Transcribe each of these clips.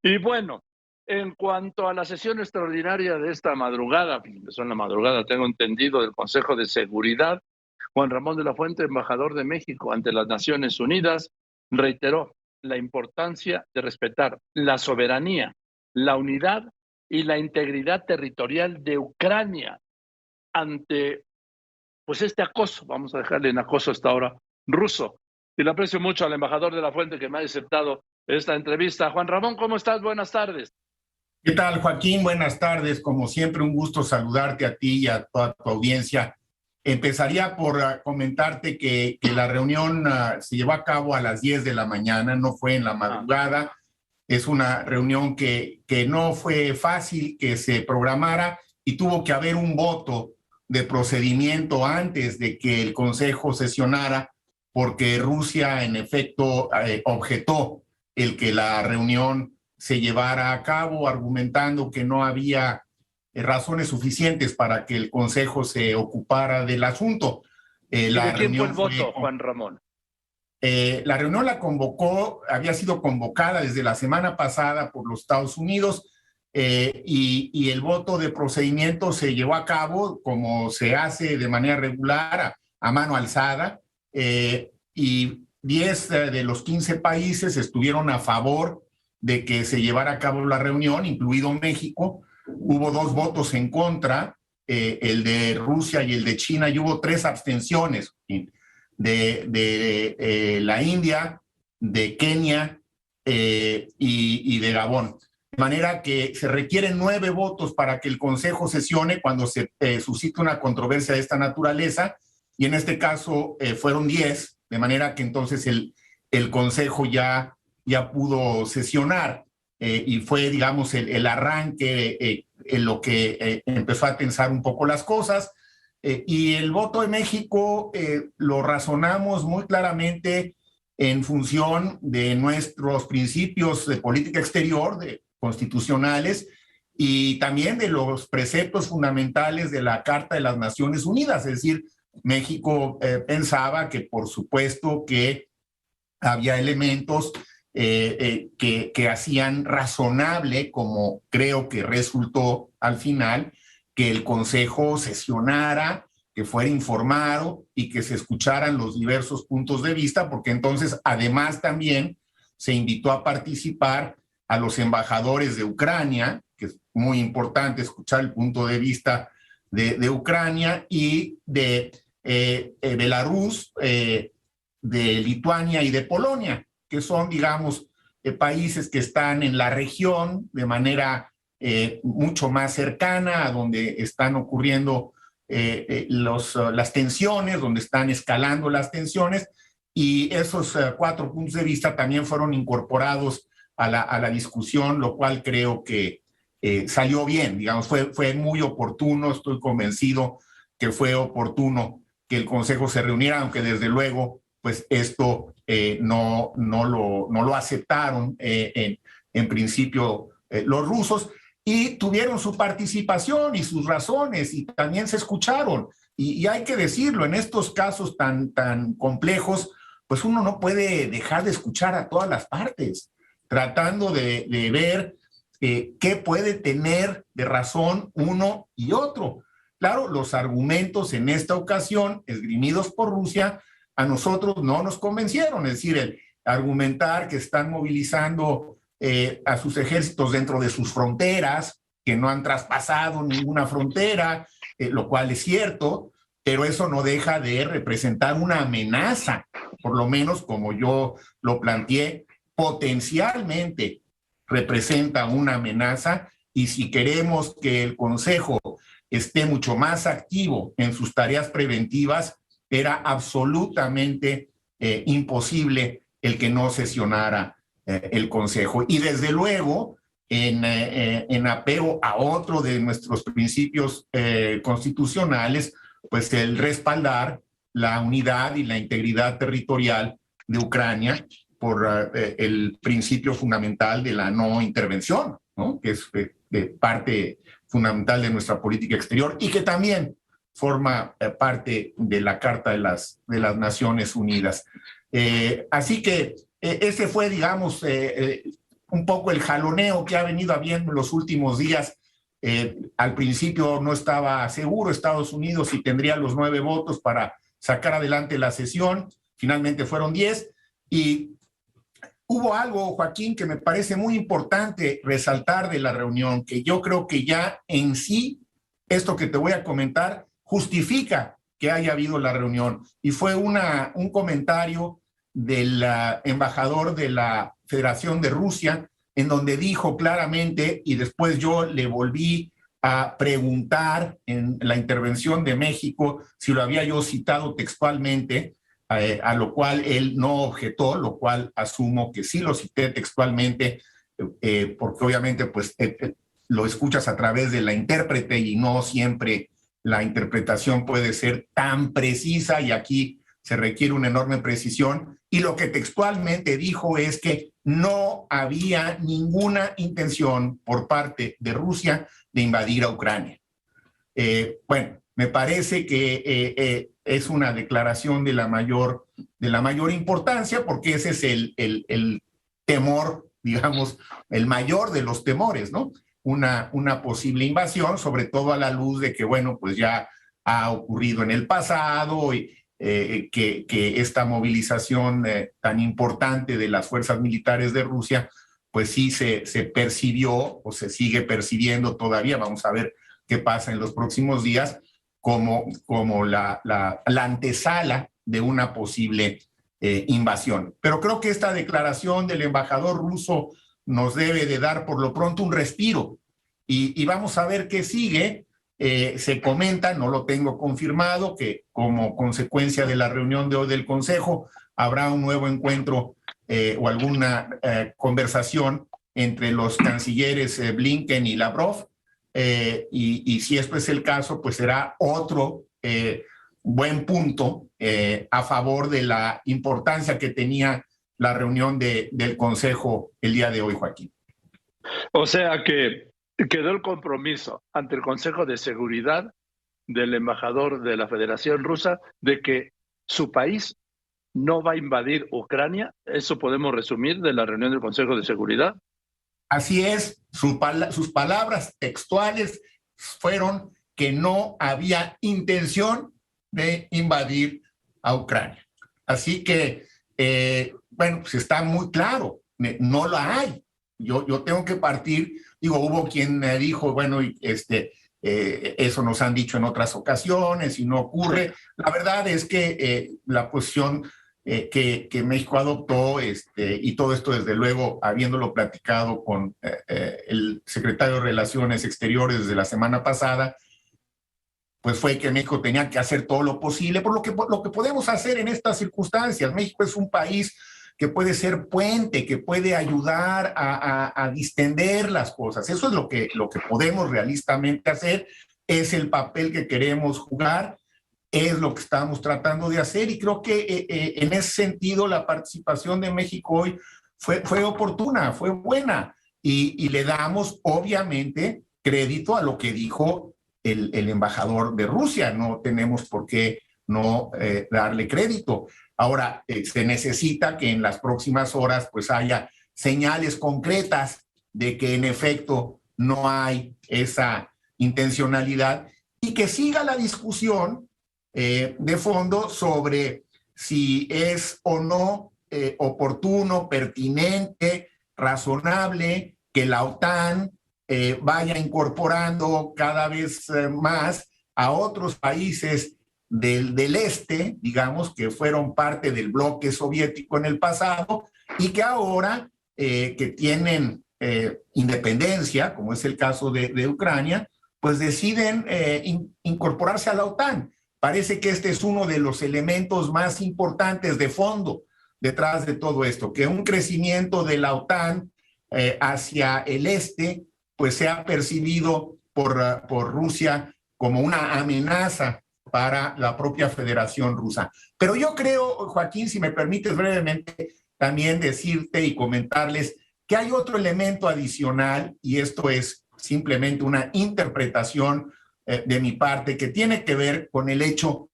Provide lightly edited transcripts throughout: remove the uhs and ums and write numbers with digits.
Y bueno, en cuanto a la sesión extraordinaria de esta madrugada, empezó en la madrugada, tengo entendido, del Consejo de Seguridad, Juan Ramón de la Fuente, embajador de México ante las Naciones Unidas, reiteró la importancia de respetar la soberanía, la unidad y la integridad territorial de Ucrania ante pues este acoso, vamos a dejarle en acoso hasta ahora, ruso. Y le aprecio mucho al embajador de la Fuente que me ha aceptado esta entrevista. Juan Ramón, ¿cómo estás? Buenas tardes. ¿Qué tal, Joaquín? Buenas tardes. Como siempre, un gusto saludarte a ti y a toda tu audiencia. Empezaría por comentarte que la reunión se llevó a cabo a las 10 de la mañana, no fue en la madrugada. Es una reunión que no fue fácil que se programara y tuvo que haber un voto de procedimiento antes de que el Consejo sesionara, porque Rusia, en efecto, objetó el que la reunión se llevara a cabo, argumentando que no había razones suficientes para que el Consejo se ocupara del asunto. ¿Y de quién fue el voto, Juan Ramón? La reunión había sido convocada desde la semana pasada por los Estados Unidos y el voto de procedimiento se llevó a cabo como se hace de manera regular, a mano alzada, y 10 de los 15 países estuvieron a favor de que se llevara a cabo la reunión, incluido México. Hubo 2 votos en contra, el de Rusia y el de China, y hubo 3 abstenciones de la India, de Kenia y de Gabón. De manera que se requieren 9 votos para que el Consejo sesione cuando se suscita una controversia de esta naturaleza, y en este caso fueron 10, de manera que entonces el Consejo ya pudo sesionar y fue, digamos, el arranque en lo que empezó a tensar un poco las cosas. Y el voto de México lo razonamos muy claramente en función de nuestros principios de política exterior, constitucionales, y también de los preceptos fundamentales de la Carta de las Naciones Unidas. Es decir, México pensaba que, por supuesto, que había elementos que hacían razonable, como creo que resultó al final, que el Consejo sesionara, que fuera informado y que se escucharan los diversos puntos de vista, porque entonces además también se invitó a participar a los embajadores de Ucrania, que es muy importante escuchar el punto de vista de Ucrania, y de Belarus, de Lituania y de Polonia, que son, digamos, países que están en la región de manera mucho más cercana a donde están ocurriendo las tensiones, donde están escalando las tensiones, y esos 4 puntos de vista también fueron incorporados a la discusión, lo cual creo que salió bien, digamos, fue muy oportuno. Estoy convencido que fue oportuno que el Consejo se reuniera, aunque desde luego pues esto no lo aceptaron en principio los rusos, y tuvieron su participación y sus razones, y también se escucharon. Y hay que decirlo, en estos casos tan complejos, pues uno no puede dejar de escuchar a todas las partes, tratando de ver qué puede tener de razón uno y otro. Claro, los argumentos en esta ocasión, esgrimidos por Rusia, a nosotros no nos convencieron. Es decir, el argumentar que están movilizando a sus ejércitos dentro de sus fronteras, que no han traspasado ninguna frontera, lo cual es cierto, pero eso no deja de representar una amenaza, por lo menos como yo lo planteé, potencialmente representa una amenaza, y si queremos que el Consejo esté mucho más activo en sus tareas preventivas, era absolutamente imposible el que no sesionara el Consejo. Y desde luego, en apego a otro de nuestros principios constitucionales, pues el respaldar la unidad y la integridad territorial de Ucrania por el principio fundamental de la no intervención, ¿no? Que es parte fundamental de nuestra política exterior y que también forma parte de la Carta de las Naciones Unidas. Así que ese fue, digamos, un poco el jaloneo que ha venido habiendo en los últimos días. Al principio no estaba seguro Estados Unidos si tendría los 9 votos para sacar adelante la sesión, finalmente fueron 10, y hubo algo, Joaquín, que me parece muy importante resaltar de la reunión, que yo creo que ya en sí, esto que te voy a comentar, justifica que haya habido la reunión, y fue un comentario del embajador de la Federación de Rusia, en donde dijo claramente, y después yo le volví a preguntar en la intervención de México si lo había yo citado textualmente, a lo cual él no objetó, lo cual asumo que sí lo cité textualmente, porque obviamente pues lo escuchas a través de la intérprete y no siempre la interpretación puede ser tan precisa, y aquí se requiere una enorme precisión, y lo que textualmente dijo es que no había ninguna intención por parte de Rusia de invadir a Ucrania. Bueno, me parece que es una declaración de la mayor importancia, porque ese es el temor, digamos, el mayor de los temores, ¿no? Una posible invasión, sobre todo a la luz de que, bueno, pues ya ha ocurrido en el pasado, y que esta movilización tan importante de las fuerzas militares de Rusia, pues sí se percibió o se sigue percibiendo todavía, vamos a ver qué pasa en los próximos días, como la antesala de una posible invasión. Pero creo que esta declaración del embajador ruso nos debe de dar por lo pronto un respiro, y vamos a ver qué sigue. Se comenta, no lo tengo confirmado, que como consecuencia de la reunión de hoy del Consejo habrá un nuevo encuentro o alguna conversación entre los cancilleres Blinken y Lavrov, y si esto es el caso, pues será otro buen punto a favor de la importancia que tenía la reunión del Consejo el día de hoy, Joaquín. O sea que quedó el compromiso ante el Consejo de Seguridad del embajador de la Federación Rusa de que su país no va a invadir Ucrania. ¿Eso podemos resumir de la reunión del Consejo de Seguridad? Así es, sus palabras textuales fueron que no había intención de invadir a Ucrania. Así que, bueno, pues está muy claro, no la hay. Yo tengo que partir, digo, hubo quien me dijo, bueno, eso nos han dicho en otras ocasiones y no ocurre. La verdad es que la posición que México adoptó, y todo esto desde luego habiéndolo platicado con el secretario de Relaciones Exteriores desde la semana pasada, pues fue que México tenía que hacer todo lo posible por lo que podemos hacer en estas circunstancias. México es un país que puede ser puente, que puede ayudar a distender las cosas. Eso es lo que podemos realistamente hacer, es el papel que queremos jugar, es lo que estamos tratando de hacer, y creo que en ese sentido la participación de México hoy fue oportuna, fue buena, y le damos obviamente crédito a lo que dijo el embajador de Rusia. No tenemos por qué no darle crédito. Ahora, se necesita que en las próximas horas pues haya señales concretas de que en efecto no hay esa intencionalidad, y que siga la discusión de fondo sobre si es o no oportuno, pertinente, razonable que la OTAN vaya incorporando cada vez más a otros países del este, digamos, que fueron parte del bloque soviético en el pasado y que ahora que tienen independencia, como es el caso de Ucrania, pues deciden incorporarse a la OTAN. Parece que este es uno de los elementos más importantes de fondo detrás de todo esto, que un crecimiento de la OTAN hacia el este, pues se ha percibido por Rusia como una amenaza para la propia Federación Rusa. Pero yo creo, Joaquín, si me permites brevemente también decirte y comentarles que hay otro elemento adicional, y esto es simplemente una interpretación de mi parte, que tiene que ver con el hecho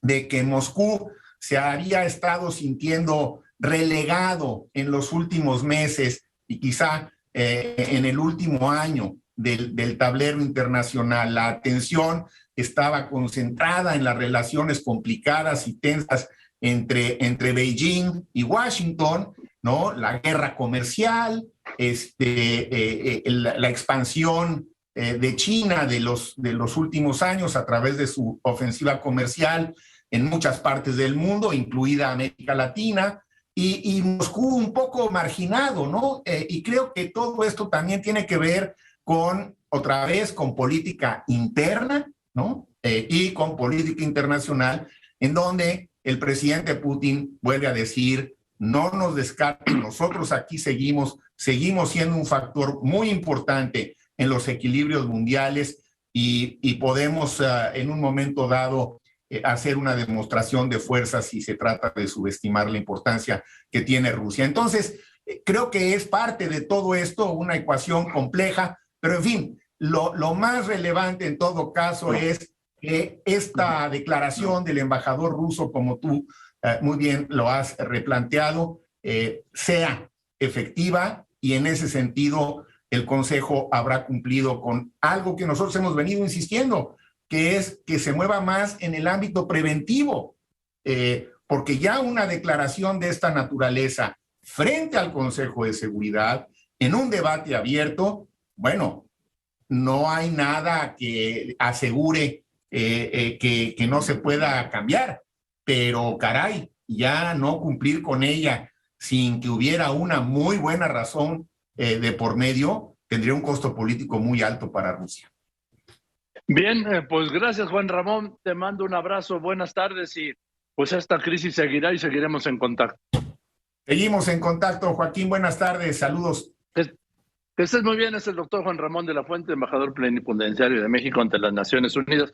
de que Moscú se había estado sintiendo relegado en los últimos meses y quizá en el último año del tablero internacional, la atención estaba concentrada en las relaciones complicadas y tensas entre Beijing y Washington, ¿no? La guerra comercial, la expansión de China de los últimos años a través de su ofensiva comercial en muchas partes del mundo, incluida América Latina, y Moscú un poco marginado, ¿no? Y creo que todo esto también tiene que ver con, otra vez, con política interna, ¿no? Y con política internacional, en donde el presidente Putin vuelve a decir, no nos descarten, nosotros aquí seguimos siendo un factor muy importante en los equilibrios mundiales y podemos en un momento dado hacer una demostración de fuerza si se trata de subestimar la importancia que tiene Rusia. Entonces, creo que es parte de todo esto, una ecuación compleja, pero en fin, lo más relevante en todo caso es que esta declaración del embajador ruso, como tú muy bien lo has replanteado, sea efectiva, y en ese sentido el Consejo habrá cumplido con algo que nosotros hemos venido insistiendo, que es que se mueva más en el ámbito preventivo, porque ya una declaración de esta naturaleza frente al Consejo de Seguridad, en un debate abierto, bueno, no hay nada que asegure que no se pueda cambiar, pero caray, ya no cumplir con ella sin que hubiera una muy buena razón de por medio, tendría un costo político muy alto para Rusia. Bien, pues gracias, Juan Ramón. Te mando un abrazo, buenas tardes, y pues esta crisis seguirá y seguiremos en contacto. Seguimos en contacto, Joaquín. Buenas tardes, saludos. Que estés muy bien. Es el doctor Juan Ramón de la Fuente, embajador plenipotenciario de México ante las Naciones Unidas.